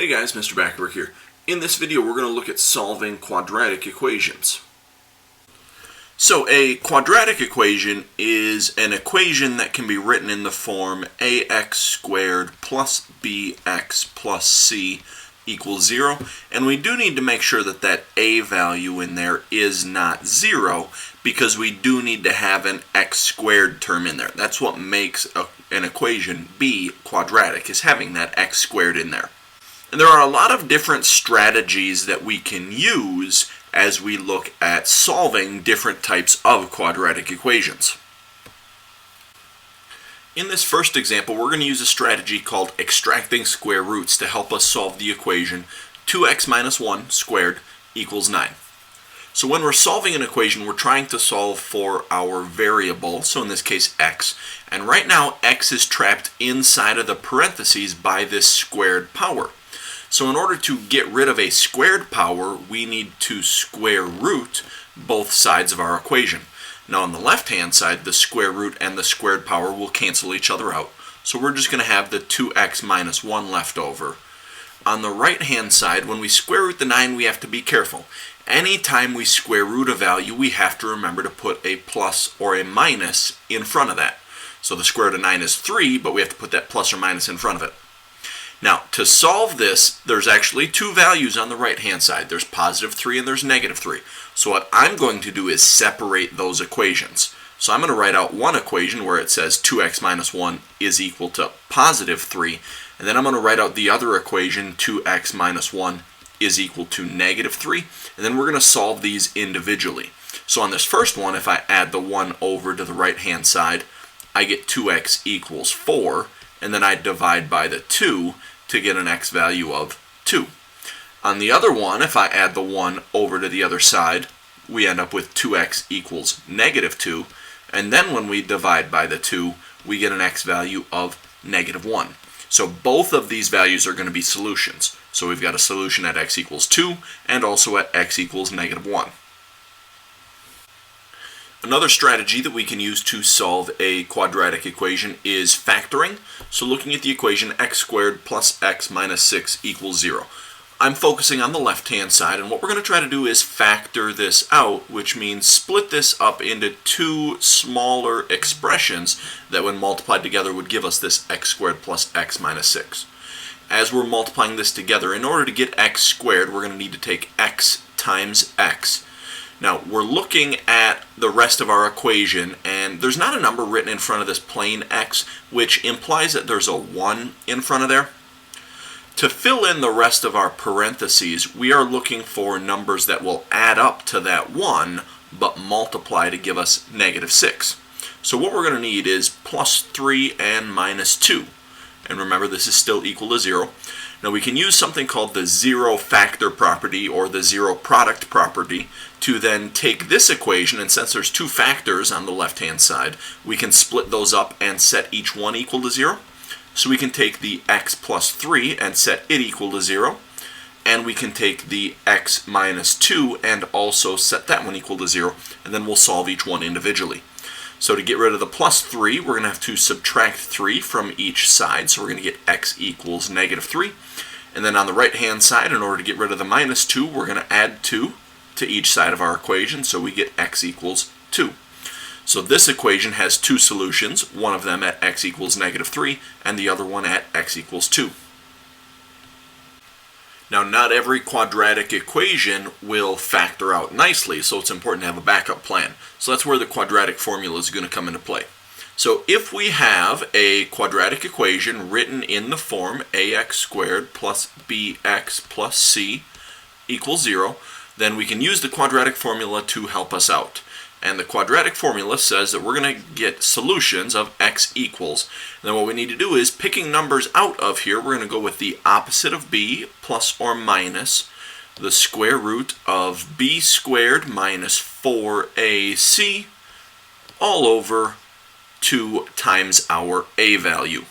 Hey guys, Mr. Backerberg here. In this video we're going to look at solving quadratic equations. So a quadratic equation is an equation that can be written in the form ax squared plus bx plus c equals 0, and we do need to make sure that that a value in there is not 0 because we do need to have an x squared term in there. That's what makes an equation be quadratic, is having that x squared in there. And there are a lot of different strategies that we can use as we look at solving different types of quadratic equations. In this first example, we're going to use a strategy called extracting square roots to help us solve the equation 2x minus 1 squared equals 9. So when we're solving an equation, we're trying to solve for our variable, so in this case x, and right now x is trapped inside of the parentheses by this squared power. So in order to get rid of a squared power, we need to square root both sides of our equation. Now on the left-hand side, the square root and the squared power will cancel each other out. So we're just going to have the 2x minus 1 left over. On the right-hand side, when we square root the 9, we have to be careful. Anytime we square root a value, we have to remember to put a plus or a minus in front of that. So the square root of 9 is 3, but we have to put that plus or minus in front of it. Now, to solve this, there's actually two values on the right-hand side. There's positive 3 and there's negative 3. So what I'm going to do is separate those equations. So I'm going to write out one equation where it says 2x minus 1 is equal to positive 3. And then I'm going to write out the other equation, 2x minus 1 is equal to negative 3. And then we're going to solve these individually. So on this first one, if I add the 1 over to the right-hand side, I get 2x equals 4. And then I divide by the 2 to get an x value of 2. On the other one, if I add the 1 over to the other side, we end up with 2x equals negative 2. And then when we divide by the 2, we get an x value of negative 1. So both of these values are going to be solutions. So we've got a solution at x equals 2 and also at x equals negative 1. Another strategy that we can use to solve a quadratic equation is factoring. So looking at the equation x squared plus x minus 6 equals 0. I'm focusing on the left-hand side, and what we're going to try to do is factor this out, which means split this up into two smaller expressions that when multiplied together would give us this x squared plus x minus 6. As we're multiplying this together, in order to get x squared, we're going to need to take x times x. Now, we're looking at the rest of our equation, and there's not a number written in front of this plain x, which implies that there's a 1 in front of there. To fill in the rest of our parentheses, we are looking for numbers that will add up to that 1, but multiply to give us negative 6. So what we're going to need is plus 3 and minus 2. And remember, this is still equal to 0. Now we can use something called the zero factor property or the zero product property to then take this equation, and since there's two factors on the left-hand side, we can split those up and set each one equal to 0. So we can take the x plus 3 and set it equal to 0. And we can take the x minus 2 and also set that one equal to 0. And then we'll solve each one individually. So to get rid of the plus 3, we're going to have to subtract 3 from each side. So we're going to get x equals negative 3. And then on the right-hand side, in order to get rid of the minus 2, we're going to add 2 to each side of our equation. So we get x equals 2. So this equation has two solutions, one of them at x equals negative 3 and the other one at x equals 2. Now, not every quadratic equation will factor out nicely, so it's important to have a backup plan. So that's where the quadratic formula is going to come into play. So if we have a quadratic equation written in the form ax squared plus bx plus c equals 0, then we can use the quadratic formula to help us out. And the quadratic formula says that we're going to get solutions of x equals. And then what we need to do is, picking numbers out of here, we're going to go with the opposite of b plus or minus the square root of b squared minus 4ac all over 2 times our a value.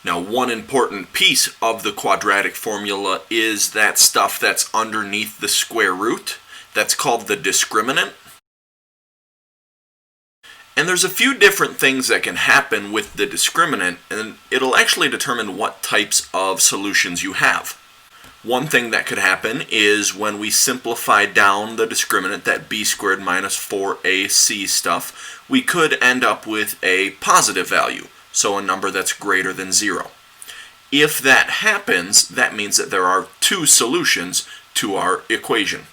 Now, one important piece of the quadratic formula is that stuff that's underneath the square root. That's called the discriminant. And there's a few different things that can happen with the discriminant, and it'll actually determine what types of solutions you have. One thing that could happen is when we simplify down the discriminant, that b squared minus 4ac stuff, we could end up with a positive value, so a number that's greater than 0. If that happens, that means that there are two solutions to our equation.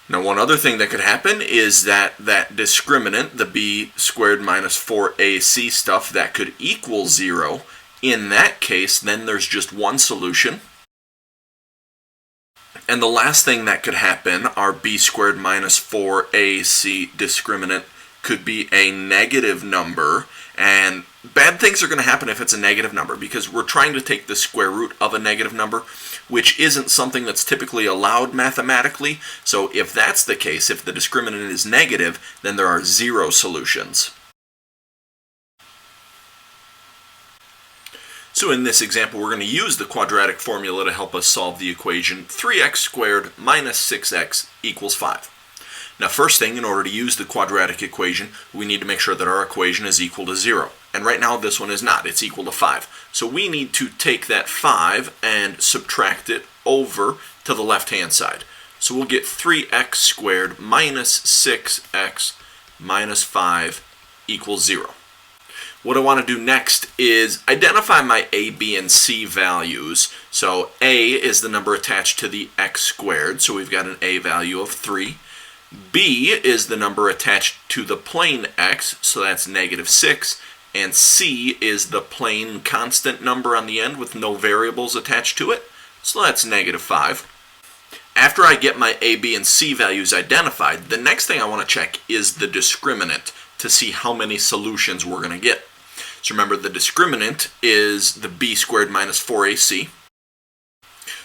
Now, one other thing that could happen is that discriminant, the b squared minus 4ac stuff, that could equal 0. In that case, then there's just one solution. And the last thing that could happen, our b squared minus 4ac discriminant could be a negative number, and bad things are going to happen if it's a negative number because we're trying to take the square root of a negative number, which isn't something that's typically allowed mathematically. So if that's the case, if the discriminant is negative, then there are 0 solutions. So in this example, we're going to use the quadratic formula to help us solve the equation 3x squared minus 6x equals 5. Now, first thing, in order to use the quadratic equation, we need to make sure that our equation is equal to 0. And right now, this one is not. It's equal to 5. So we need to take that 5 and subtract it over to the left-hand side. So we'll get 3x squared minus 6x minus 5 equals 0. What I want to do next is identify my a, b, and c values. So a is the number attached to the x squared, so we've got an a value of 3. B is the number attached to the plane x, so that's negative 6. And c is the plane constant number on the end with no variables attached to it, so that's negative 5. After I get my a, b, and c values identified, the next thing I want to check is the discriminant to see how many solutions we're going to get. So remember, the discriminant is the b squared minus 4ac.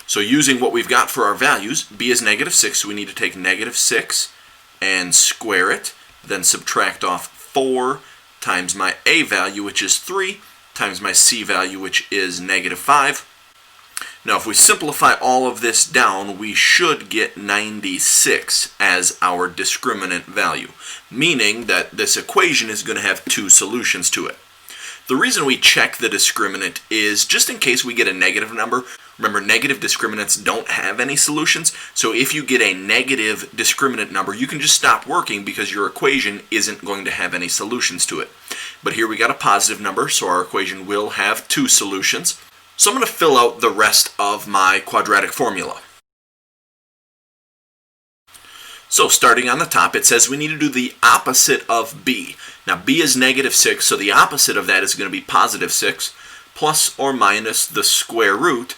So using what we've got for our values, b is negative 6, so we need to take negative 6 and square it, then subtract off 4 times my a value, which is 3, times my c value, which is negative 5. Now, if we simplify all of this down, we should get 96 as our discriminant value, meaning that this equation is going to have two solutions to it. The reason we check the discriminant is just in case we get a negative number. Remember, negative discriminants don't have any solutions, so if you get a negative discriminant number, you can just stop working because your equation isn't going to have any solutions to it. But here we got a positive number, so our equation will have two solutions. So I'm going to fill out the rest of my quadratic formula. So starting on the top, it says we need to do the opposite of b. Now b is negative 6, so the opposite of that is going to be positive 6, plus or minus the square root.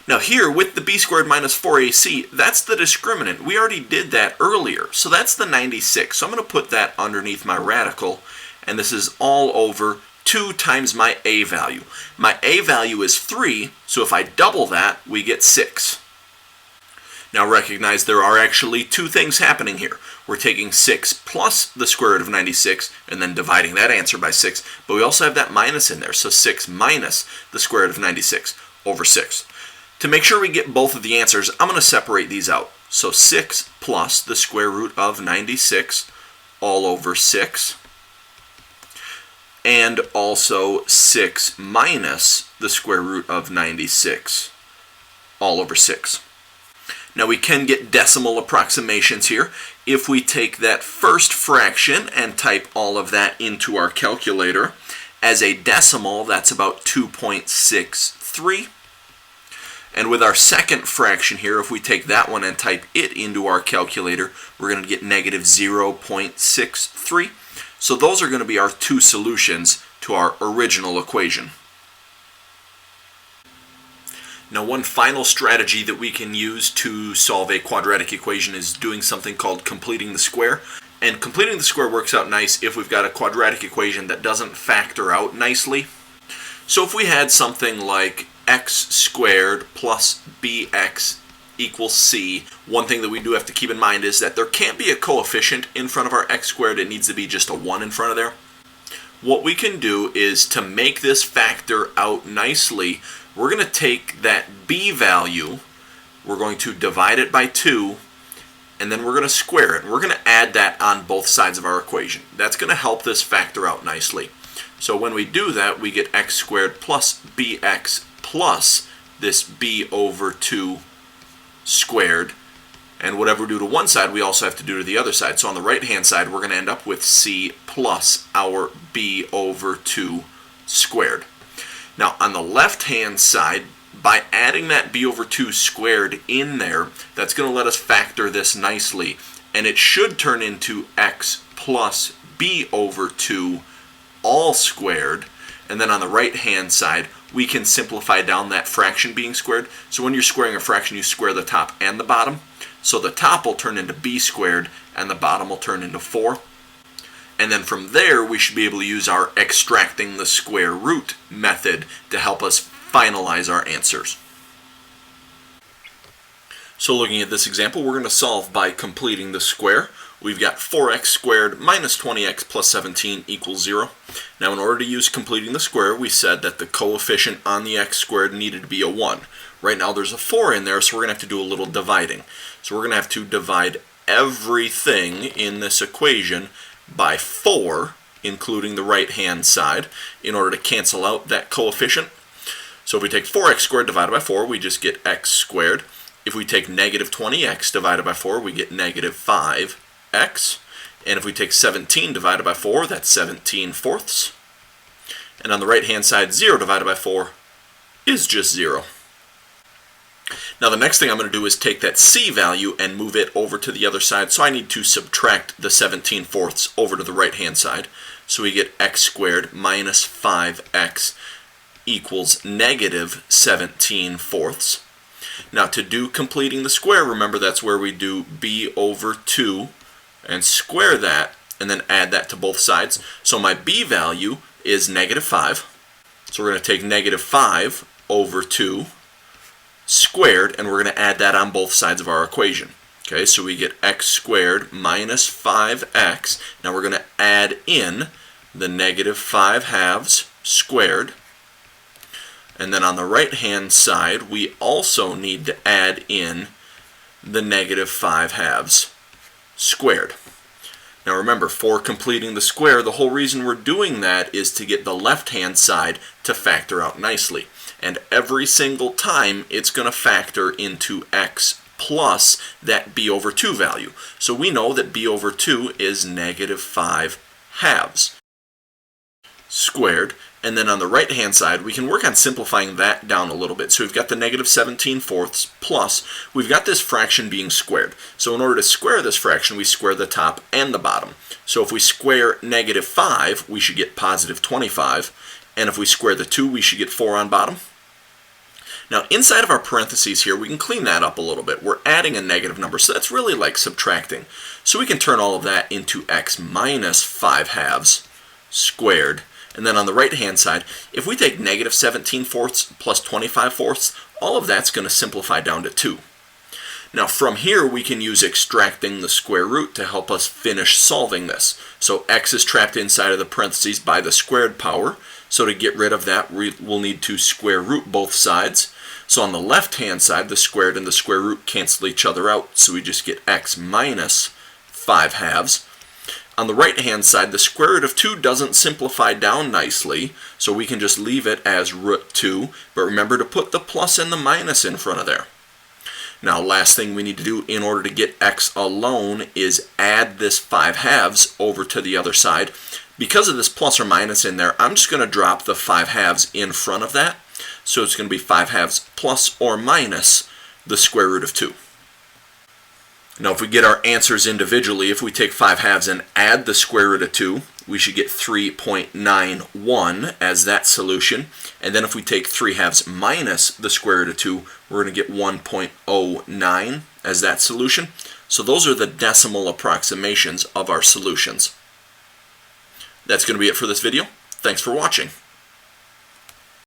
Now here, with the b squared minus 4ac, that's the discriminant. We already did that earlier, so that's the 96. So I'm going to put that underneath my radical, and this is all over 2 times my a value. My a value is 3, so if I double that, we get 6. Now recognize there are actually two things happening here. We're taking 6 plus the square root of 96 and then dividing that answer by 6, but we also have that minus in there, so 6 minus the square root of 96 over 6. To make sure we get both of the answers, I'm going to separate these out. So 6 plus the square root of 96 all over 6, and also 6 minus the square root of 96 all over 6. Now we can get decimal approximations here. If we take that first fraction and type all of that into our calculator, as a decimal, that's about 2.63. And with our second fraction here, if we take that one and type it into our calculator, we're going to get negative 0.63. So those are going to be our two solutions to our original equation. Now, one final strategy that we can use to solve a quadratic equation is doing something called completing the square. And completing the square works out nice if we've got a quadratic equation that doesn't factor out nicely. So if we had something like x squared plus bx equals c, one thing that we do have to keep in mind is that there can't be a coefficient in front of our x squared. It needs to be just a 1 in front of there. What we can do is, to make this factor out nicely, we're going to take that b value, we're going to divide it by 2, and then we're going to square it. We're going to add that on both sides of our equation. That's going to help this factor out nicely. So when we do that, we get x squared plus bx plus this b over 2 squared. And whatever we do to one side, we also have to do to the other side. So on the right-hand side, we're going to end up with c plus our b over 2 squared. Now on the left-hand side, by adding that b over 2 squared in there, that's going to let us factor this nicely. And it should turn into x plus b over 2 all squared. And then on the right-hand side, we can simplify down that fraction being squared. So when you're squaring a fraction, you square the top and the bottom. So the top will turn into b squared, and the bottom will turn into 4. And then from there, we should be able to use our extracting the square root method to help us finalize our answers. So looking at this example, we're going to solve by completing the square. We've got 4x squared minus 20x plus 17 equals 0. Now in order to use completing the square, we said that the coefficient on the x squared needed to be a 1. Right now there's a 4 in there, so we're going to have to do a little dividing. So we're going to have to divide everything in this equation by 4, including the right-hand side, in order to cancel out that coefficient. So if we take 4x squared divided by 4, we just get x squared. If we take negative 20x divided by 4, we get negative 5x. And if we take 17 divided by 4, that's 17 fourths. And on the right-hand side, 0 divided by 4 is just 0. Now the next thing I'm going to do is take that c value and move it over to the other side. So I need to subtract the 17 fourths over to the right-hand side. So we get x squared minus 5x equals negative 17 fourths. Now to do completing the square, remember that's where we do b over 2 and square that and then add that to both sides. So my b value is negative 5. So we're going to take negative 5 over 2 squared, and we're going to add that on both sides of our equation. Okay, so we get x squared minus 5x. Now we're going to add in the negative 5 halves squared. And then on the right-hand side, we also need to add in the negative 5 halves squared. Now remember, for completing the square, the whole reason we're doing that is to get the left-hand side to factor out nicely. And every single time, it's going to factor into x plus that b over 2 value. So we know that b over 2 is negative 5 halves squared. And then on the right-hand side, we can work on simplifying that down a little bit. So we've got the negative 17 fourths plus, we've got this fraction being squared. So in order to square this fraction, we square the top and the bottom. So if we square negative 5, we should get positive 25. And if we square the 2, we should get 4 on bottom. Now inside of our parentheses here, we can clean that up a little bit. We're adding a negative number, so that's really like subtracting. So we can turn all of that into x minus 5 halves squared. And then on the right-hand side, if we take negative 17 fourths plus 25 fourths, all of that's going to simplify down to 2. Now from here, we can use extracting the square root to help us finish solving this. So x is trapped inside of the parentheses by the squared power. So to get rid of that, we'll need to square root both sides. So on the left-hand side, the squared and the square root cancel each other out. So we just get x minus 5 halves. On the right-hand side, the square root of 2 doesn't simplify down nicely, so we can just leave it as root 2, but remember to put the plus and the minus in front of there. Now, last thing we need to do in order to get x alone is add this 5 halves over to the other side. Because of this plus or minus in there, I'm just going to drop the 5 halves in front of that, so it's going to be 5 halves plus or minus the square root of 2. Now if we get our answers individually, if we take 5 halves and add the square root of 2, we should get 3.91 as that solution. And then if we take 3 halves minus the square root of 2, we're going to get 1.09 as that solution. So those are the decimal approximations of our solutions. That's going to be it for this video. Thanks for watching.